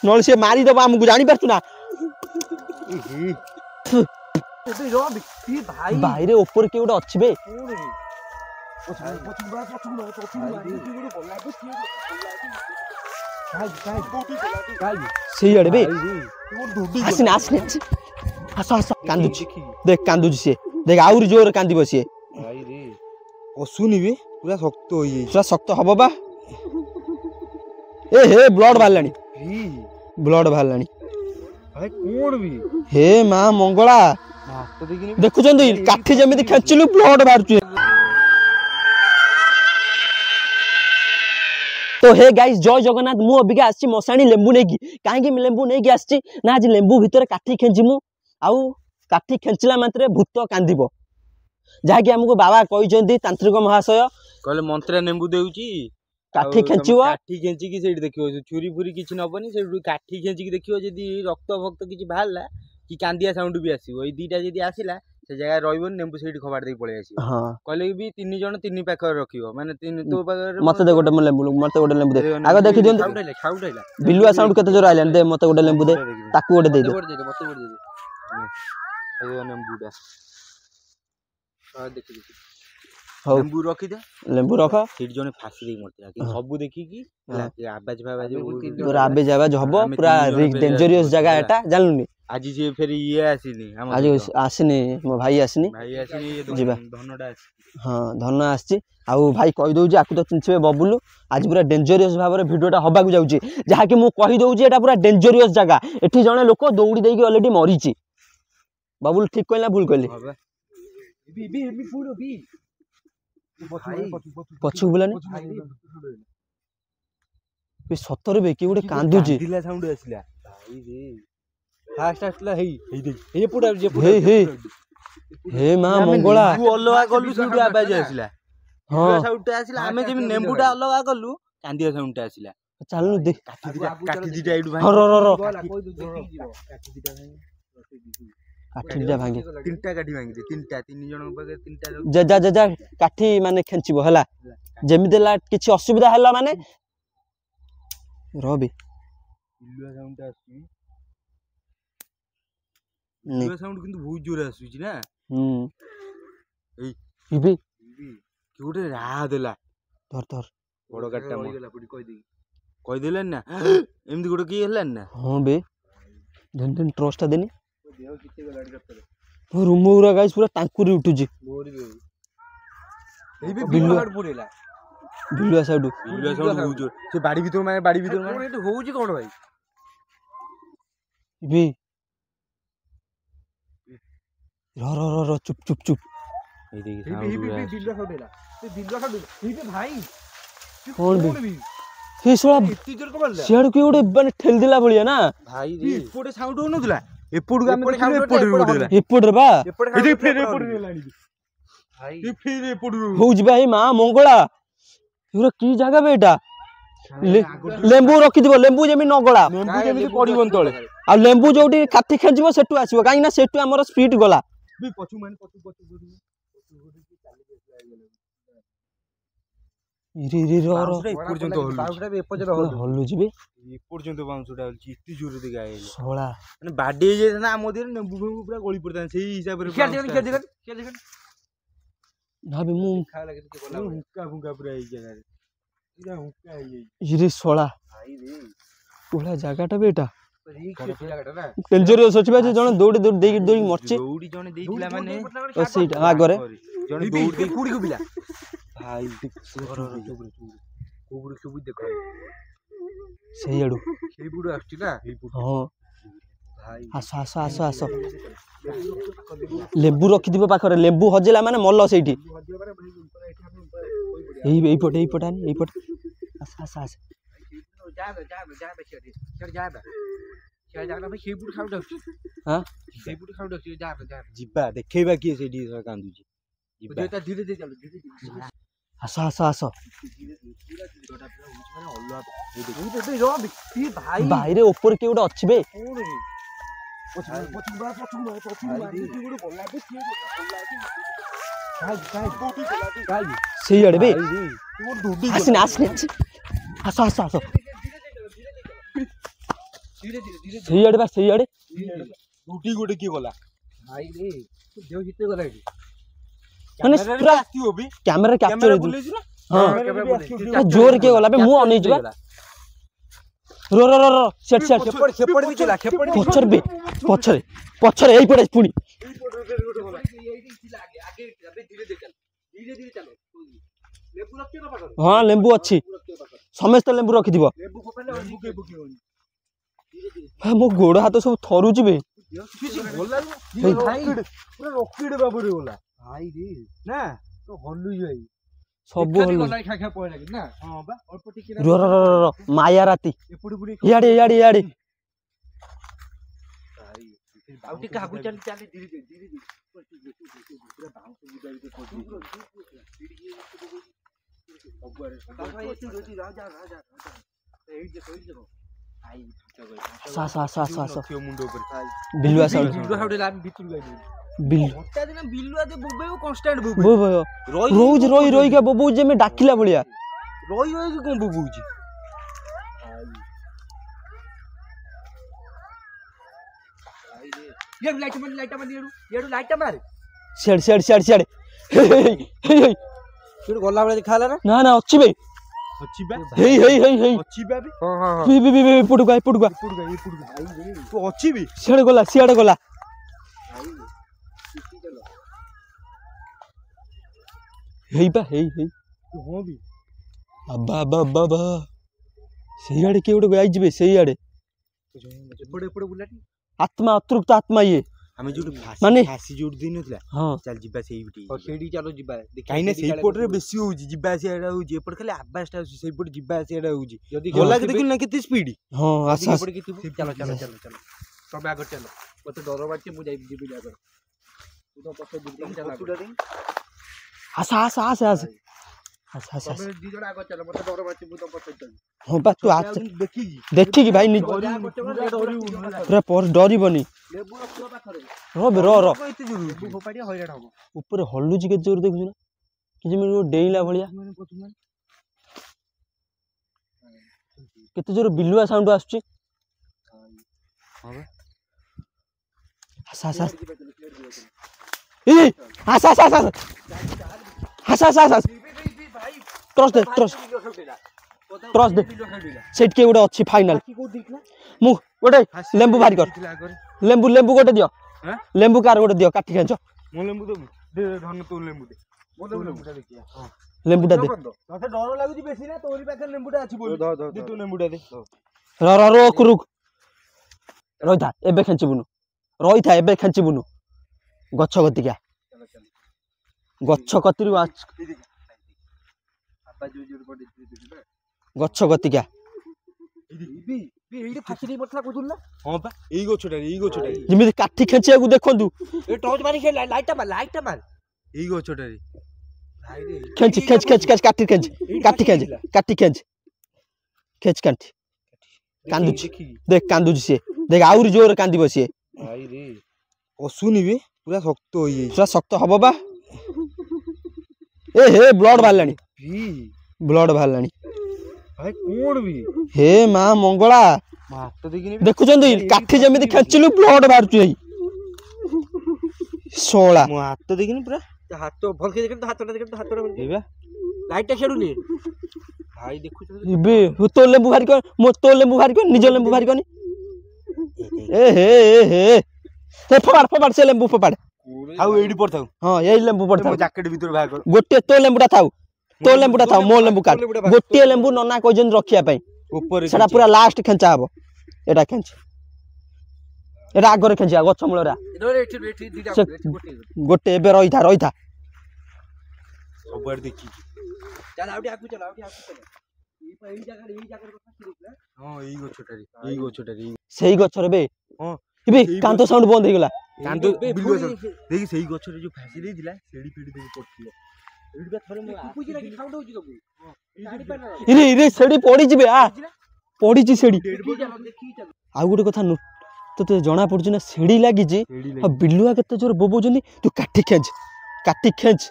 नल से मारिदेव आमको जापर ना भाई रे ऊपर किए गोटे अच्छे बे से आड़े बे आसने आसने आस आस कांदुची देख कांदुची सी देख आउरी जोर कांदिब सी पशुनी भी पूरा शक्त हो पूरा शक्त हम बा ए हे ब्लड बाहर ब्लड बाहर हे माँ मंगला देखुं काठी जमी खेचिलु ब्लड बाहर तो हे गाइस जय जगन्नाथ मु अबिका आसी मशाणी लेंबू नहीं कहीं लेंबू नहीं आसी ना आज लेंबू भितर काठी खेचिमु आउ काठी खेचिला मात्रे भूत कांदिब जहाँकि आमको बाबा कहते तांत्रिक महाशय कहले मंत्रा नेंबू देउची काठी खेचिव काठी खेचिकी सेठी देखियो छुरी फुरी किछि नबनी सेठी काठी खेचिकी देखियो जदी रक्त भक्त किछि बाहरला कि कांदिया साउंड भी आसीबो ए दीटा जदी आसीला से जगह रहइबो नेंबू सेठी खबार दे पळे आसीबो हां कहले भी तीन जण तीन पाखर रखियो माने तीन तो पाखर मते दे गोटे लेंबू मते गोटे लेंबू दे आगे देखि दियन खाउडैला बिलुआ साउंड केते जोर आइलान दे मते गोटे लेंबू दे ताकू गोटे दे दे मते गोटे दे ए नेंबूडा आ देखि लेंबू रखी दे लेंबू रख सीट जने फासी दे मरतिला कि सब देखि कि आवाज भावाज पूरा आवाज हबो पूरा डेंजरियस जगह एटा जानलुनी आज जे फेर ये आसीनी हम आज आसीनी मो भाई आसीनी जीवा धनडा आसी हां धन आसी आउ भाई कहि दउ जे आकु तो चिन्हबे बबुलु आज पूरा डेंजरियस भाबरे वीडियोटा हबा को जाउची जहा कि मु कहि दउ जे एटा पूरा डेंजरियस जगह एठी जने लोक दौड़ी देकी ऑलरेडी मरीची बबुल ठीक कहला भूल कहली बी फूल बी पछु बुलानी बे सतर बे कि गोटे कांदुची दिला साउंड आसिला भाई रे फास्ट आसला हे पुडा जे हे मां मंगला तू अलगा गलु सुडी आवाज आसिला हां साउंड आसिला हमें जेम नेंबुडा अलगा गलु कांदिया साउंड आसिला चलनु देख काठी दिटा एडु भाई रो काठी दिटा भांगी तीनटा काठी भांगी तीनटा तीन जण पाके तीनटा जा जा जा काठी माने खेंचिबो हला जेमी देला किछि असुविधा हला माने रबी बिलुआ साउंड आसी बिलुआ साउंड किंतु बहुत जोर आसी ना ए इबे कि गोटे रा देला धर धर बड़ काटटा मर गेला पुडी कहि देला ना एमदी गोटे की हला ना हां बे धन धन ट्रस्ट देनी देव किते गलाड करतले रूम पूरा गाइस पूरा टांकुरी उठुजी मोर बे ए बे बिलुआ पुरेला बिलुआ साउंड बहुत जोर से बाड़ी भीतर माने एटा होउची कोन भाई बे रो चुप चुप चुप ए देखि साउंड बिलुआ साउंडला ए बिलुआ साउंड ए बे भाई कोन बे हे सोला इत्ती जोर को मारला सियाड़ के ओडे बने ठेल दिला भलिया ना भाई रे एपोडे साउंड होनथला एपोड हम एपोड रे बा ए देख फेर एपोड लानी भाई ए फेर एपोड होउज भाई मां मंगला पूरा की जगह बेटा लेंबू रखि दिबो लेंबू जेमी न गला लेंबू जेमी पडिबन तळे आ लेंबू जोटी काठी खेंजिबो सेटु आसीबो काई ना सेटु हमर स्पीड गला बी पछु मान पछु इरे इरे रो पर्यंत बाउडा बे पर्यंत हल्लु जिबे ए पर्यंत बाउंसुडा हल्ची इत्ती जोर दे गाय सोळा माने बाडे जे ना मोदी नेंबू पूरा गळी पड़ता सेही हिसाब रे खेल दे भाबे मु खाला के गला हुक्का हुक्का पूरा आई गया रे पूरा हुक्का आई इरे सोळा भाई रे कोला जागाटा बेटा डेंजरियस अछि बा जे जण दौड़ी दौड़ी देई देई मरछि दौड़ी जण देइतिला माने ओ सेटा आगरे जण दौड़ी देई कुडी को बिला भाई कोबुड़ सुबु देखो सेही आडू सेही बुडू आछी ना हां भाई आस लेंबू रखि दिबो पाखरे लेंबू हजेला माने मल्ल सेठी एई पट आनी एई पट आस जा भाई सेही बुडू खाउ दछ हां सेही बुडू खाउ दछ जा जिबा देखैबा की सेठी कांदुची जिबा तो धीरे धीरे चलो आस भाई रे ऊपर के गोटे अच्छी बे से आड़े बे आसने आस धीरे धीरे सही आड़े बा सही आड़े गुटी गोटे की गला भाई रे देव जिते गला एठी माने पूरा आस्तियो बे कैमरा कैप्चर हो बुलेछ ना हां जोर के गला बे मु अनै जबा रो रो रो रो सेट सेट खेपड़ भी चला खेपड़ पछर बे पछरे पछरे एई पड़े पुणी आगे धीरे धीरे चलो लेबू रखियो ना पाकर हां लेंबू अछि समस्त लेंबू रखि दिबो लेबू कोपले लेबू के बुकी होनी धीरे धीरे हां मो गोड़ हाथ सब थरुची बे किसी बोला भाई पूरा रॉकेट बाबू रे बोला भाई रे ना तो हल्लू जाई सब हल्लू गला खा खा पय लागी ना हां बा अल्प टिके रो रो रो माया राती एपुडी पुडी याडे याडे याडे आउटी का आगु चल चल धीरे धीरे पूरा बाउंस बुदाई के सा सा सा सा सा मुंडो ऊपर बिल्लुआ साउंड भीतर गई बिल्लु मोटा दिन बिल्लुआ दे बोबे कांस्टेंट बोबे बो बो रोज रोई रोई के बबू जे में डाकिला बलिया रोई रोई के कोन बोबूजी ये लाइट मार ये लाइट मार सेड सेड सेड सेड फिर गला वाला दिखाला ना ना ना अच्छी बे अच्छी बे हे हे हे हे अच्छी बे हां हां बी बी बी पुडुगा पुडुगा तो अच्छी भी सियाड़े गला हेई बा हेई हेई तू हो भी अब्बा अब्बा अब्बा बा सही आड़े के उडे गाई जिबे सही आड़े पड़े पड़े बुलाटी आत्मा अतृप्त आत्मा ये हमें जो माने फांसी जोड़ दिन होतला हां चल जिबा सेही बिटी और सेडी चलो जिबा काई ना सेही पोट रे बेसी होउजी जिबा से एडा होउजी एपट खाली आवाज टा सेही पोट जिबा से एडा होउजी जदी गला के देखिन ना केते स्पीड हां आसा चलो सब आगे चलो मते डर बाटे मु जाई जिबी जागर तू तो पछे दुकान चला आसा आसा आसा आसा आसा सब दी जण आगे चलो मते डर बाटे मु तो पछे चल हां बा तू आज देखी कि भाई पूरा पर डरी बनी लेबू रखो पाखरे रो बे रो इते जोर लेबू फोपाडी हैरान हो ऊपर हल्लू जी के जोर देखु ना कि जे मेरे डेइला भलिया केते जोर बिल्लुआ साउंड आछी हां बे आसा आसा ए आसा आसा आसा आसा आसा आसा क्रॉस दे सेट के गोटे अच्छी फाइनल मु गोटे लेंबू भारी कर लेंबू लेंबू गोटे दियो लेंबू कार गोटे दियो काठी खेंचो मो लेंबू दे धन तो लेंबू दे मो लेंबूटा देखिया हां लेंबूटा दे तते डर लागुची बेसी ना तोरी पाखे लेंबूटा अछि बोल दे तू लेंबूटा दे रो रो रो कुरुक रोइथा एबे खेंचिबुनु रोइथा एबे खेंचिबुनु गच्छ गतिका गच्छ कतिरु गच्छ गतिका एडी फासी रे बतला कोथुन ना हां बा एई गोछटा जिमिति काठी खेंचिया को देखंतु ए टॉर्च मारी के लाइट मार एई गोछटा रे भाई रे खेंच खेंच खेंच खेंच काठी खेंच काठी खेंच काठी खेंच खेंच काठी कांदुची देख कांदुची से देख आउरी जोर कांदी बसी भाई रे असुनी बे पूरा शक्त होई पूरा शक्त हबो बा ए हे ब्लड बाहलानी ब्लड बाहलानी भाई कोण भी हे मां मंगला हाथ देखिनी देखुचंदी काठी जेमिति खेंचिलु ब्लड बाहरचु एई सोळा मो हाथ देखिनी पूरा हाथ भल के देखिन तो हाथ हेबा लाइट छेडुनी भाई देखुछ बे तो लेंबू भारी कर मो तो लेंबू भारी कर निज लेंबू भारी करनी ए फपाड़ से लेंबू फपाड़ आउ एडी पड़थाउ हां एई लेंबू पड़थाउ जैकेट भीतर भाग कर गोटे तो लेंबूटा थाउ तो लेंबूटा थाउ मो लेंबू काट गोटे लेंबू नना कहिजन रखिया पई ऊपर सेटा पूरा लास्ट खेंचा हबो एटा खेंच एटा आगरे खेंचा गछ मूलरा गोटे एबे रहिथा सबड़ देखी चल आउटी आकु चल एई जगह କଥା शुरू हां एई गोछटारी सेही गछरे बे हां इबे कांतो साउंड बंद हे गेला कांतो बिल्लुआ देखि सेही गछरे जो फासी दे दिला सेडी पेडी देके पड़थियो एडी बा थरे मु कुकुजी लागी साउंड होची सब गाड़ी पर ना इरे इरे सेडी पड़ी जिबे आ पड़ी जी सेडी देखी चल आ गुटे कथा तो जना पड़छ ना सेडी लागी जी आ बिल्लुआ केते जोर बोबोजनी तू काठी खेंच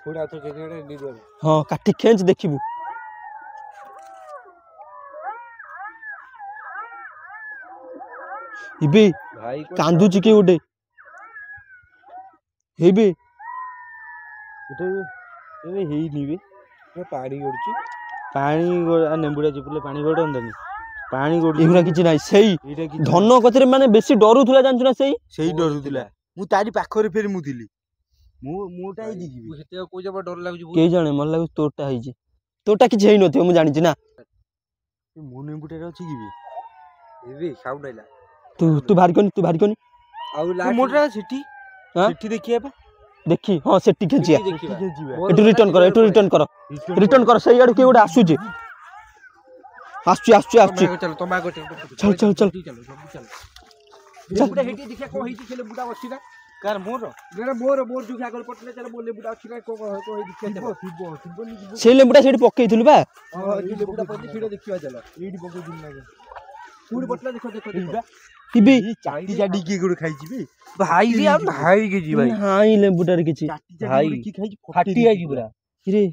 थोड़ा तो जगह नीदो हां काठी खेंच देखिबू इबे भाई कांदुची के उठे हेबे ଏବେ ହେଇନି ବେ ପାଣି ଗଡୁଛି ପାଣି ନେମ୍ବୁଡ଼ା ଚିପୁଲେ ପାଣି ଗଡନ୍ତାନି ପାଣି ଗଡୁଛି ଏଗୁରା କିଛି ନାହିଁ ସେଇ ଧନ କତିରେ ମାନେ ବେଶୀ ଡରୁଥିଲା ଜାଣିଛୁ ନା ସେଇ ଡରୁଥିଲା ମୁଁ ତାରି ପାଖରେ ଫେରି ମୁଁ ଥିଲି ମୁଁଟା ହେଇଛି କି ସେତେ କହୁଛ ଡର ଲାଗୁଛି କେହି ଜାଣେ ମତେ ଲାଗୁଛି ତୋରଟା ହେଇଛି ତୋରଟା କିଛି ହେଇନଥିବ ମୁଁ ଜାଣିଛି ନା ମୋ ନେମ୍ବୁଟାରେ ଅଛି କି ଏବେ ସାଉଣ୍ଡ ଆଇଲା ତୁ ଭାରି କନି ଆଉ ମୋଟା ସେଠି ସେଠି ଦେଖିବା ପା देखी हाँ से खेचिया एटू रिटर्न कर सही आड़ किए गोटे आसुचे चल चल चल से लेबुटा सेठी पकेइथिलु बा इबे चाटी चाटी की गुड़ खाई छी भाई रे हम भाई के जी भाई हां लेबुटार किछि भाई की खाई फाटी आई पूरा रे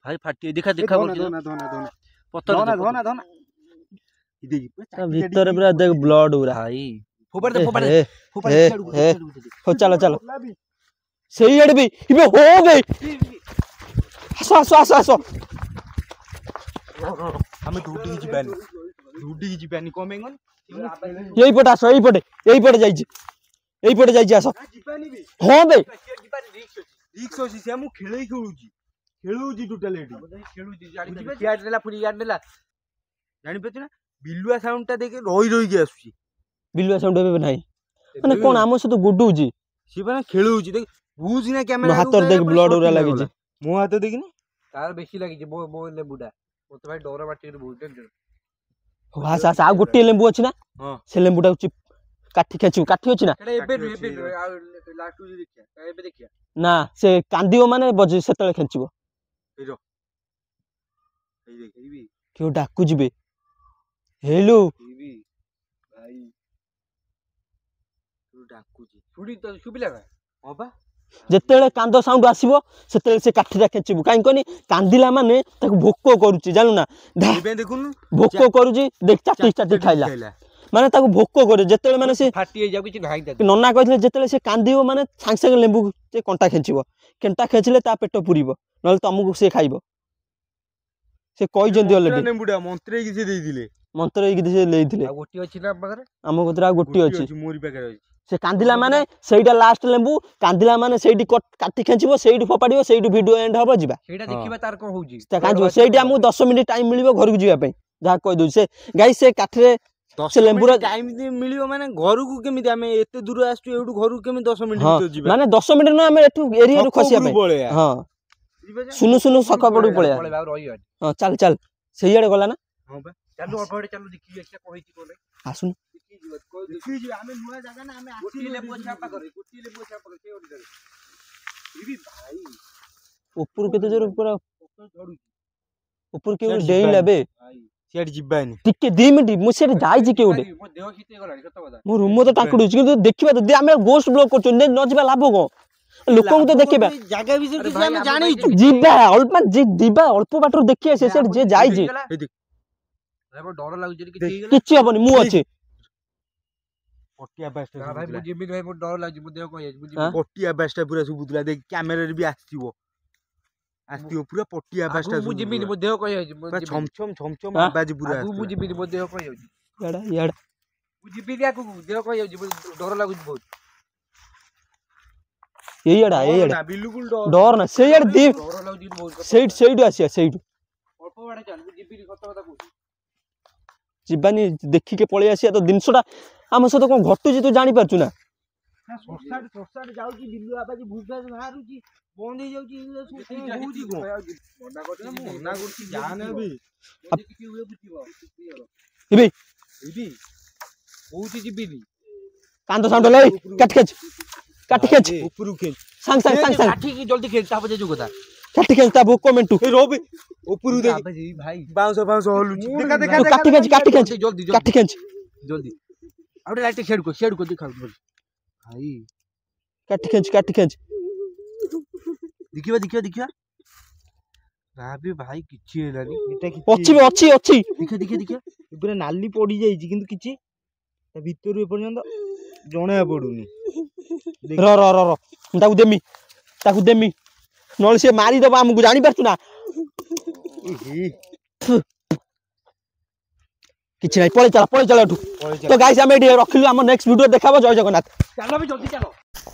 भाई फाटी देखा देखा पत्थर धोना इदे ता भीतर पूरा देख ब्लड उरा भाई फोपड़ दे हो चलो सही एड भी इबे हो बे आसो हमें ढूंढी की जीबानी कमे गन यही पटे आसो यही पटे जाइए आसो हाँ बे रिक्स अछि से हम खेलूजी टोटल एडी खेलूजी याड नेला जानि पछ ना बिलुआ साउंड टा देखे रोई के आसुची बिलुआ साउंड बे नाही माने कोन आमो से तो गुडुजी सी बना खेलूजी देख बुझ ना कैमरा हाथ देख ब्लड उरा लागि जे मो हाथ देख ना तार बेसी लागि जे बो लेबुडा मते भाई डर बाटी रे बहुत टेंशन हां आ गोटे लेंबू अछि ना हां से लेंबूटा काठी खेचू काठी अछि ना एबे लास्ट देखिया ना से कांदियो माने बजे सेतले खेचिबो हेरो हे देखिबी क्यों डाकू जिबे हेलो भाई तू डाकू जी छुडी तो सुबिला बा हां बा जेतेले कांदो साउंड आसीबो सेतेले से काठीरा खेचिबो काई कोनी कांदिला माने ताको भोको करूची जानू ना एबे देखुनु भोको करूची देख चाटी खाइला माने ताको भोको करे जेतेले माने से फाटी हे जाउ किछि भाई नन्ना कहथिले जेतेले से कांदिबो माने सांग सांग लेंबू से कंटा खेचिबो केंटा खेचिले ता पेट पुरीबो नले तमको से खाइबो से कहि जंदी ऑलरेडी लेंबूडा मंत्री किछि देई दिले मंत्र किछि से लेइथिले आ गोटी अछि ना बगरे हम गोतरा गोटी अछि मोरी पाकर अछि से कांदिला माने सेइडा लास्ट लेंबू कांदिला माने सेइडी काटी खेचिबो सेइडी फोपाडिबो सेइडी वीडियो एंड होबो जिबा सेइडा देखिबा तार को होउजी ता कांजो सेइडी हमु 10 मिनिट टाइम मिलिबो घर को जिबा पे जा कहि दउ से गाइस से काठरे 10 लेंबूरा टाइम मिलिबो माने घर को केमिति हमें एते दूर आस्तु एडू घर को केमिति 10 मिनिट तो जिबा माने 10 मिनिट ना हमें एठू एरिया रो खसिया पे हां सुनु सका पडू पळे हां चल सेइयाडे गला ना हां बा चलो अबडे चलो देखि एकटा कहिछि कोले आसुन देखि जी हमें नुआ जगह ना हमें गोटी ले पोछा पकरे से ओडी इबी भाई ऊपर केते जोर पूरा ऊपर के डेई लेबे सेट जिबानी टिके 2 मिनिट मु सेट जाई छी के ओडे मो देह खिते गलानी सत बता मो रूम तो टाकुडुछ किंतु देखिबा तो हमें गोस्ट ब्लॉक करछ न जिबा लाभ को लोक को तो देखिबा जगह विषय किछि हमें जानि जिबा अल्प जिबा अल्प बाटर देखिए से सेट जे जाई छी भाई डर लागु जे किछि हबनी मु अछि पटिया बास्टा भाई मु जिबी भाई मो डर लागु मु देह कहि बुझी पटिया बास्टा पूरा सुबुतला देख कैमरा रे भी आस्तिबो पूरा पटिया बास्टा मु जिबी मो देह कहि छम आवाज पूरा मु जिबी मो देह कहि याडा मु जिबी या को देह कहि डर लागु बहुत एयाडा बिल्कुल डर ना सेयाड दी डर लागु बहुत सेइड आसिया सेइड अल्प बाडे चल मु जिबी सत बता कहू जिबानी देखि के पळे आसिया तो दिनसटा हम सतो कोन घटुची तू जानि परचु ना सोसाड जाउची बिल्लू आबाजी भूसा बाहरुची बंद हे जाउची होउची को मना करची जाने अभी किछि हुए बुझिबो इबे होउची जिबी कांदो साउंड ले काट खेच ऊपर खेच सांग काठी की जल्दी खेच ता बजे जो कथा काट खेच ता भोक कमेंट ए रोबे ऊपर देख भाई बाउंस हलुची देखा काट खेच जल्दी आउटे लाइट शेड को दिखा भाई काट खेच देखिबा राबे भाई किछि हेलानी एटा कि अछि देखिया पूरा नाली पड़ी जाईची किंतु किछि ତା ଭିତରୁ ଏପର୍ଯ୍ୟନ୍ତ ଜଣା ପଡୁନି। ର ର ର ର ମୁଁ ତାକୁ ଦେମି ନହେଲେ ସେ ମାରିଦବ ଆମକୁ, ଜାଣିପାରୁଛୁ ନା। କିଛି ନାହିଁ, ପଳେଇ ଚାଲ ଏଠୁ। ତ ଗାଇସ୍ ଆମେ ଏଠି ରଖିଲୁ, ଆମ ନେକ୍ସଟ ଭିଡିଓ ଦେଖାବ। ଜୟ ଜଗନ୍ନାଥ। ଚାଲ ବି ଜଲ୍ଦି ଚାଲ।